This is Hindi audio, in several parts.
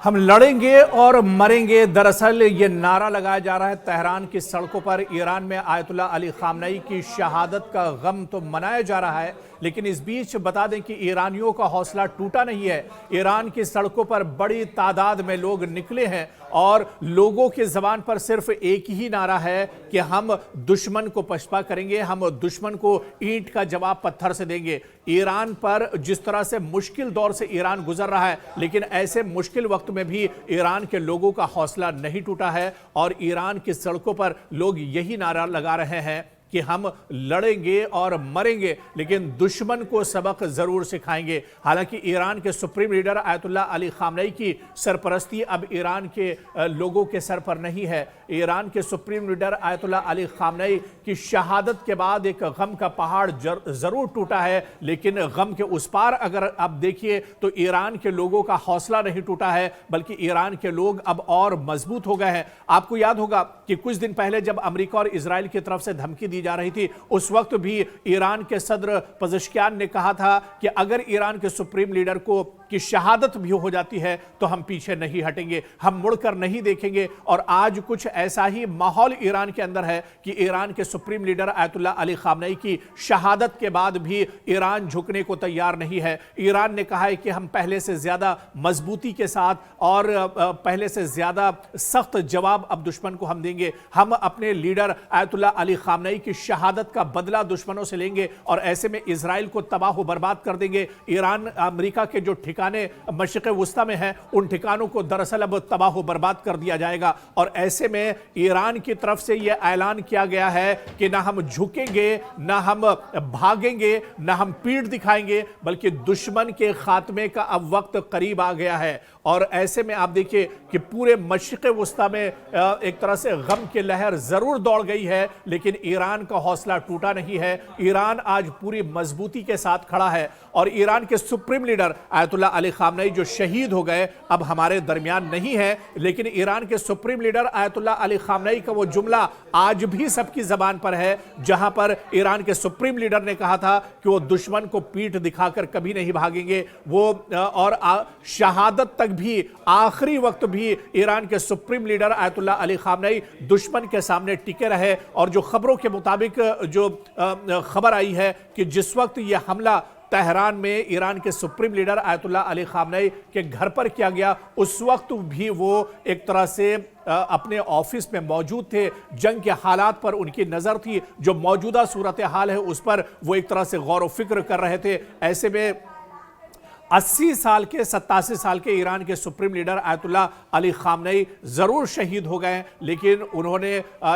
हम लड़ेंगे और मरेंगे। दरअसल ये नारा लगाया जा रहा है तेहरान की सड़कों पर। ईरान में आयतुल्लाह अली खामनेई की शहादत का गम तो मनाया जा रहा है, लेकिन इस बीच बता दें कि ईरानियों का हौसला टूटा नहीं है। ईरान की सड़कों पर बड़ी तादाद में लोग निकले हैं और लोगों की जबान पर सिर्फ एक ही नारा है कि हम दुश्मन को पछपा करेंगे, हम दुश्मन को ईंट का जवाब पत्थर से देंगे। ईरान पर जिस तरह से मुश्किल दौर से ईरान गुजर रहा है, लेकिन ऐसे मुश्किल वक्त में भी ईरान के लोगों का हौसला नहीं टूटा है और ईरान की सड़कों पर लोग यही नारा लगा रहे हैं कि हम लड़ेंगे और मरेंगे, लेकिन दुश्मन को सबक जरूर सिखाएंगे। हालांकि ईरान के supreme leader Ayatollah Ali Khamenei की सरपरस्ती अब ईरान के लोगों के सर पर नहीं है। ईरान के supreme leader Ayatollah Ali Khamenei की शहादत के बाद एक गम का पहाड़ जरूर टूटा है, लेकिन गम के उस पार अगर आप देखिए तो ईरान के लोगों का हौसला नहीं टूटा है, बल्कि ईरान के लोग अब और मजबूत हो गए हैं। आपको याद होगा कि कुछ दिन पहले जब अमेरिका और इजराइल की तरफ से धमकी दी जा रही थी, उस वक्त भी ईरान के सदर पज़ेश्कियान ने कहा था कि अगर ईरान के सुप्रीम लीडर की शहादत भी हो जाती है तो हम पीछे नहीं हटेंगे, हम मुड़कर नहीं देखेंगे। और आज कुछ ऐसा ही माहौल ईरान के अंदर है कि ईरान के supreme leader Ayatollah Ali Khamenei की शहादत के बाद भी ईरान झुकने को तैयार नहीं है। ईरान ने कहा है कि हम पहले से ज्यादा मजबूती के साथ और पहले से ज्यादा सख्त जवाब अब दुश्मन को हम देंगे। हम अपने लीडर आयतुल्लाह अली खामनेई की शहादत का बदला दुश्मनों से लेंगे और ऐसे में इजराइल को तबाह बर्बाद कर देंगे। ईरान अमेरिका के जो ठिकाने मशरिक़ वुस्ता में हैं, उन ठिकानों को दरअसल अब तबाह बर्बाद कर दिया जाएगा। और ऐसे में ईरान की तरफ से यह ऐलान किया गया है कि ना हम झुकेंगे, ना हम भागेंगे, ना हम पीठ दिखाएंगे, बल्कि दुश्मन के खात्मे का अब वक्त करीब आ गया है। और ऐसे में आप देखिए कि पूरे मशरिक़ वुस्ता में एक तरह से गम की लहर जरूर दौड़ गई है, लेकिन ईरान का हौसला टूटा नहीं है। ईरान आज पूरी मजबूती के साथ खड़ा है और ईरान के supreme leader Ayatollah Ali Khamenei जो शहीद हो गए अब हमारे दरमियान नहीं है, लेकिन ईरान के supreme leader Ayatollah Ali Khamenei का वो जुमला आज भी सबकी जबान पर है, जहां पर ईरान के सुप्रीम लीडर ने कहा था कि वो दुश्मन को पीठ दिखाकर कभी नहीं भागेंगे। वो और शहादत तक भी, आखिरी वक्त भी ईरान के supreme leader Ayatollah Ali Khamenei दुश्मन के सामने टिके रहे। और जो खबरों के मुताबिक जो खबर आई है कि जिस वक्त यह हमला तेहरान में ईरान के supreme leader Ayatollah Ali Khamenei के घर पर किया गया, उस वक्त भी वो एक तरह से अपने ऑफिस में मौजूद थे। जंग के हालात पर उनकी नजर थी, जो मौजूदा सूरत हाल है उस पर वो एक तरह से गौर व फिक्र कर रहे थे। ऐसे में 80 साल के 87 साल के ईरान के supreme leader Ayatollah Ali Khamenei जरूर शहीद हो गए, लेकिन उन्होंने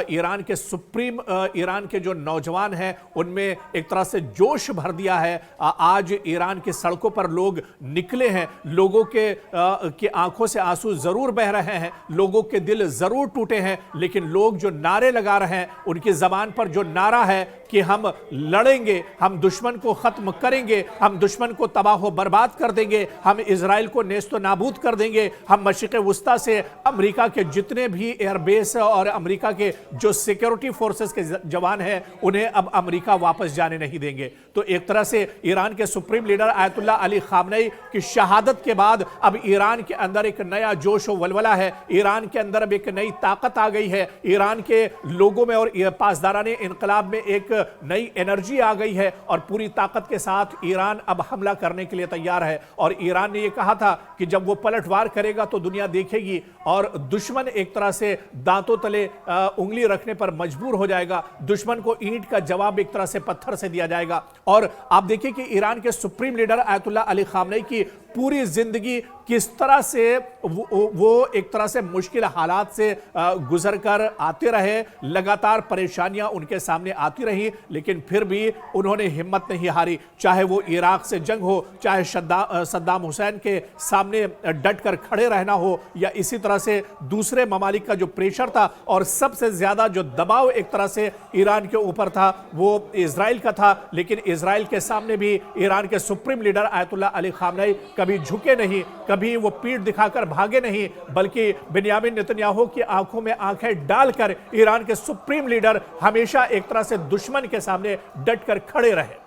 ईरान के जो नौजवान हैं उनमें एक तरह से जोश भर दिया है। आज ईरान की सड़कों पर लोग निकले हैं, लोगों के आंखों से आंसू जरूर बह रहे हैं, लोगों के दिल जरूर टूटे हैं, लेकिन लोग जो नारे लगा रहे हैं, उनकी जबान पर जो नारा है कि हम लड़ेंगे, हम दुश्मन को खत्म करेंगे, हम दुश्मन को तबाह बर्बाद कर देंगे, हम इजराइल को नेस्तो नाबूद कर देंगे, हम मशरिक़ वुस्ता से अमेरिका के जितने भी एयरबेस और अमेरिका के जो सिक्योरिटी फोर्सेस के जवान हैं उन्हें अब अमेरिका वापस जाने नहीं देंगे। तो एक तरह से ईरान के supreme leader Ayatollah Ali Khamenei की शहादत के बाद अब ईरान के अंदर एक नया जोश व वलवला है, ईरान के अंदर अब एक नई ताकत आ गई है, ईरान के लोगों में और पासदाराने इनकलाब में एक नई एनर्जी आ गई है और पूरी ताकत के साथ ईरान अब हमला करने के लिए तैयार है। और ईरान ने यह कहा था कि जब वो पलटवार करेगा तो दुनिया देखेगी और दुश्मन एक तरह से दांतों तले उंगली रखने पर मजबूर हो जाएगा, दुश्मन को ईंट का जवाब एक तरह से पत्थर से दिया जाएगा। और आप देखिए कि ईरान के supreme leader Ayatollah Ali Khamenei की पूरी जिंदगी किस तरह से वो एक तरह से मुश्किल हालात से गुजर कर आते रहे, लगातार परेशानियां उनके सामने आती रही, लेकिन फिर भी उन्होंने हिम्मत नहीं हारी। चाहे वो इराक से जंग हो, चाहे सद्दाम हुसैन के सामने डट कर खड़े रहना हो, या इसी तरह से दूसरे ममालिक का जो प्रेशर था और सबसे ज्यादा जो दबाव एक तरह से ईरान के ऊपर था वो इजराइल का था। लेकिन इजराइल के सामने भी ईरान के supreme leader Ayatollah Ali Khamenei कभी झुके नहीं, कभी वो पीठ दिखाकर भागे नहीं, बल्कि बिन्यामिन नेतन्याहू की आंखों में आंखें डालकर ईरान के सुप्रीम लीडर हमेशा एक तरह से दुश्मन के सामने डटकर खड़े रहे।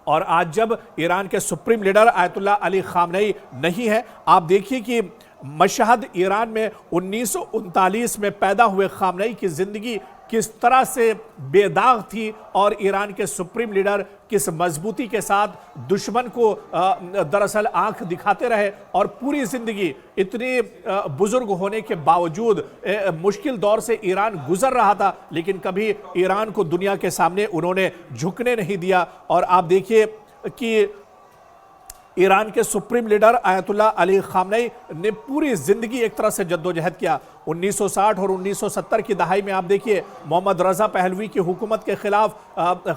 और आज जब ईरान के supreme leader Ayatollah Ali Khamenei नहीं है, आप देखिए कि मशहद ईरान में 1939 में पैदा हुए खामनेई की जिंदगी किस तरह से बेदाग थी और ईरान के सुप्रीम लीडर किस मजबूती के साथ दुश्मन को दरअसल आंख दिखाते रहे और पूरी जिंदगी इतने बुजुर्ग होने के बावजूद मुश्किल दौर से ईरान गुजर रहा था, लेकिन कभी ईरान को दुनिया के सामने उन्होंने झुकने नहीं दिया। और आप देखिए कि ईरान के supreme leader Ayatollah Ali Khamenei ने पूरी जिंदगी एक तरह से जद्दोजहद किया। 1960 और 1970 की दहाई में आप देखिए मोहम्मद रजा पहलवी की हुकूमत के खिलाफ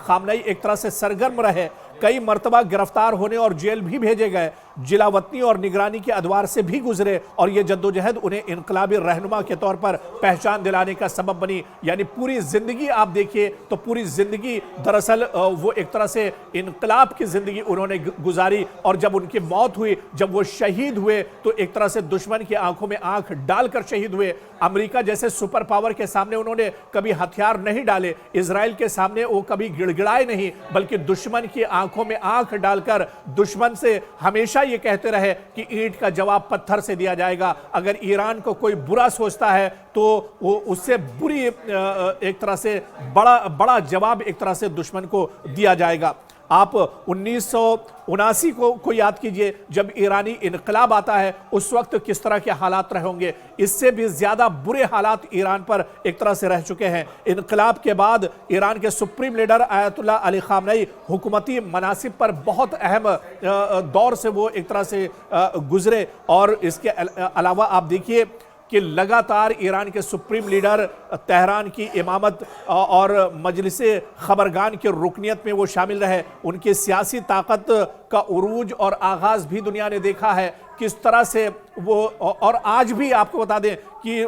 खामनेई एक तरह से सरगर्म रहे, कई मर्तबा गिरफ्तार होने और जेल भी भेजे गए, जिलावतनी और निगरानी के अदवार से भी गुजरे और ये जद्दोजहद उन्हें इनकलाबी रहनुमा के तौर पर पहचान दिलाने का सबब बनी। यानी पूरी जिंदगी आप देखिए तो पूरी जिंदगी दरअसल वो एक तरह से इनकलाब की जिंदगी उन्होंने गुजारी और जब उनकी मौत हुई, जब वो शहीद हुए तो एक तरह से दुश्मन की आंखों में आंख डालकर शहीद हुए। अमेरिका जैसे सुपर पावर के सामने उन्होंने कभी हथियार नहीं डाले, इजराइल के सामने वो कभी गिड़गिड़ाए नहीं, बल्कि दुश्मन की आंखों में आंख डालकर दुश्मन से हमेशा ये कहते रहे कि ईंट का जवाब पत्थर से दिया जाएगा। अगर ईरान को कोई बुरा सोचता है तो वो उससे बुरी एक तरह से बड़ा जवाब एक तरह से दुश्मन को दिया जाएगा। आप 1979 को याद कीजिए, जब ईरानी इनकलाब आता है उस वक्त किस तरह के हालात रहे होंगे। इससे भी ज्यादा बुरे हालात ईरान पर एक तरह से रह चुके हैं। इनकलाब के बाद ईरान के supreme leader Ayatollah Ali Khamenei हुकूमती मनासिब पर बहुत अहम दौर से वो एक तरह से गुजरे और इसके अलावा आप देखिए कि लगातार ईरान के सुप्रीम लीडर तेहरान की इमामत और मजलिसे खबरगान के रुकनियत में वो शामिल रहे। उनकी सियासी ताकत का उरूज और आगाज़ भी दुनिया ने देखा है किस तरह से वो, और आज भी आपको बता दें कि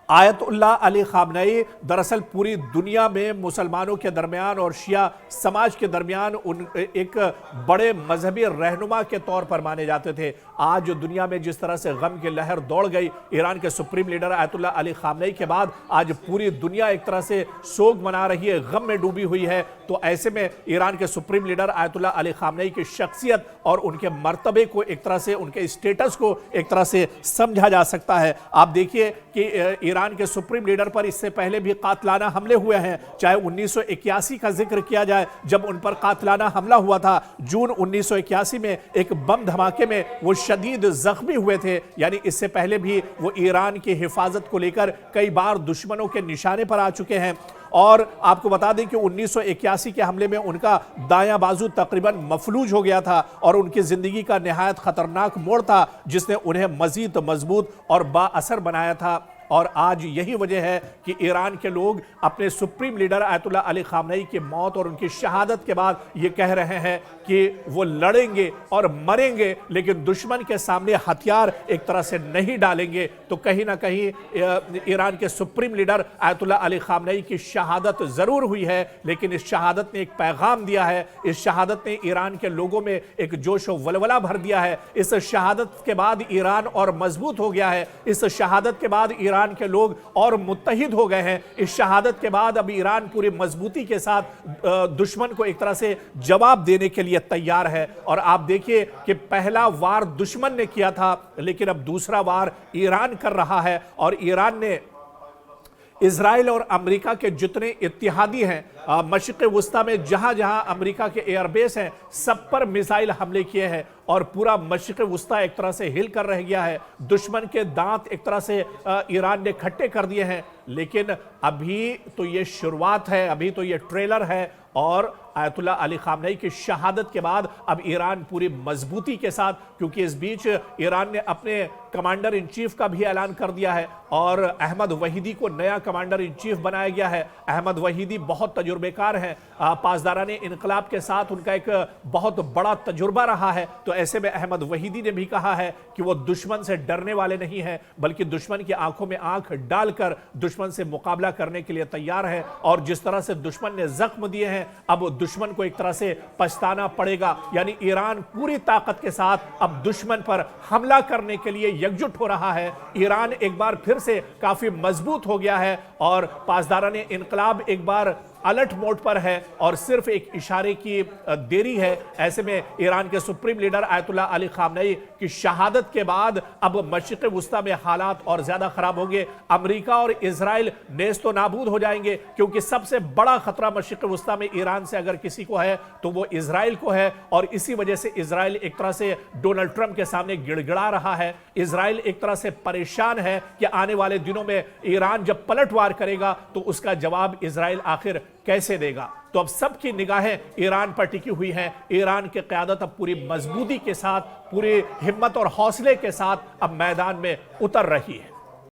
आयतुल्लाह अली खामनेई दरअसल पूरी दुनिया में मुसलमानों के दरमियान और शिया समाज के दरमियान एक बड़े मजहबी रहनुमा के तौर पर माने जाते थे। आज दुनिया में जिस तरह से गम की लहर दौड़ गई ईरान के supreme leader Ayatollah Ali Khamenei के बाद, आज पूरी दुनिया एक तरह से शोक मना रही है, गम में डूबी हुई है। तो ऐसे में ईरान के supreme leader Ayatollah Ali Khamenei की शख्सियत और उनके मर्तबे को एक तरह से, उनके स्टेटस को एक तरह से समझा जा सकता है। आप देखिए कि ईरान के सुप्रीम लीडर पर इससे पहले भी कातलाना हमले हुए हैं, चाहे 1981 का जिक्र किया जाए जब उन पर कातलाना हमला हुआ था। जून 1981 में एक बम धमाके में वो शदीद जख्मी हुए थे। यानी इससे पहले भी वो ईरान की हिफाजत को लेकर कई बार दुश्मनों के निशाने पर आ चुके हैं। और आपको बता दें कि 1981 के हमले में उनका दायां बाजू तकरीबन मफलूज हो गया था और उनकी जिंदगी का निहायत खतरनाक मोड़ था जिसने उन्हें मजीद मजबूत और बाअसर बनाया था। और आज यही वजह है कि ईरान के लोग अपने supreme leader Ayatollah Ali Khamenei की मौत और उनकी शहादत के बाद ये कह रहे हैं कि वो लड़ेंगे और मरेंगे, लेकिन दुश्मन के सामने हथियार एक तरह से नहीं डालेंगे। तो कहीं ना कहीं ईरान के supreme leader Ayatollah Ali Khamenei की शहादत ज़रूर हुई है, लेकिन इस शहादत ने एक पैगाम दिया है। इस शहादत ने ईरान के लोगों में एक जोश व वलवला भर दिया है। इस शहादत के बाद ईरान और मजबूत हो गया है। इस शहादत के बाद ईरान के लोग और मुत्तहिद हो गए हैं। इस शहादत के बाद अब ईरान पूरी मजबूती के साथ दुश्मन को एक तरह से जवाब देने के लिए तैयार है। और आप देखिए कि पहला वार दुश्मन ने किया था, लेकिन अब दूसरा वार ईरान कर रहा है। और ईरान ने इजराइल और अमेरिका के जितने इत्तिहादी हैं, मशरिक़ वस्ता में जहां जहां अमेरिका के एयरबेस हैं, सब पर मिसाइल हमले किए हैं और पूरा मशरिक़ वस्ता एक तरह से हिल कर रह गया है। दुश्मन के दांत एक तरह से ईरान ने खट्टे कर दिए हैं। लेकिन अभी तो ये शुरुआत है, अभी तो ये ट्रेलर है। और आयतुल्लाह अली खामनेई की शहादत के बाद अब ईरान पूरी मजबूती के साथ, क्योंकि इस बीच ईरान ने अपने कमांडर इन चीफ का भी ऐलान कर दिया है और अहमद वहीदी को नया कमांडर इन चीफ बनाया गया है। अहमद वहीदी बहुत तजुर्बेकार हैं, पासदाराने इनकलाब के साथ उनका एक बहुत बड़ा तजुर्बा रहा है। तो ऐसे में अहमद वहीदी ने भी कहा है कि वो दुश्मन से डरने वाले नहीं हैं, बल्कि दुश्मन की आंखों में आंख डालकर दुश्मन से मुकाबला करने के लिए तैयार है। और जिस तरह से दुश्मन ने जख्म दिए हैं, अब दुश्मन को एक तरह से पछताना पड़ेगा। यानी ईरान पूरी ताकत के साथ अब दुश्मन पर हमला करने के लिए एकजुट हो रहा है। ईरान एक बार फिर से काफी मजबूत हो गया है और पासदाराने इनकलाब एक बार अलर्ट मोड पर है और सिर्फ एक इशारे की देरी है। ऐसे में ईरान के supreme leader Ayatollah Ali Khamenei की शहादत के बाद अब मशरिक़ वुस्ता में हालात और ज्यादा खराब होंगे। अमेरिका और इजराइल नेस्तो नाबूद हो जाएंगे, क्योंकि सबसे बड़ा खतरा मशरिक़ वुस्ता में ईरान से अगर किसी को है तो वो इजराइल को है। और इसी वजह से इजराइल एक तरह से डोनाल्ड ट्रंप के सामने गिड़गिड़ा रहा है। इजराइल एक तरह से परेशान है कि आने वाले दिनों में ईरान जब पलटवार करेगा तो उसका जवाब इजराइल आखिर कैसे देगा। तो अब सबकी निगाहें ईरान पर टिकी हुई हैं। ईरान की क़यादत अब पूरी मजबूती के साथ, पूरी हिम्मत और हौसले के साथ अब मैदान में उतर रही है।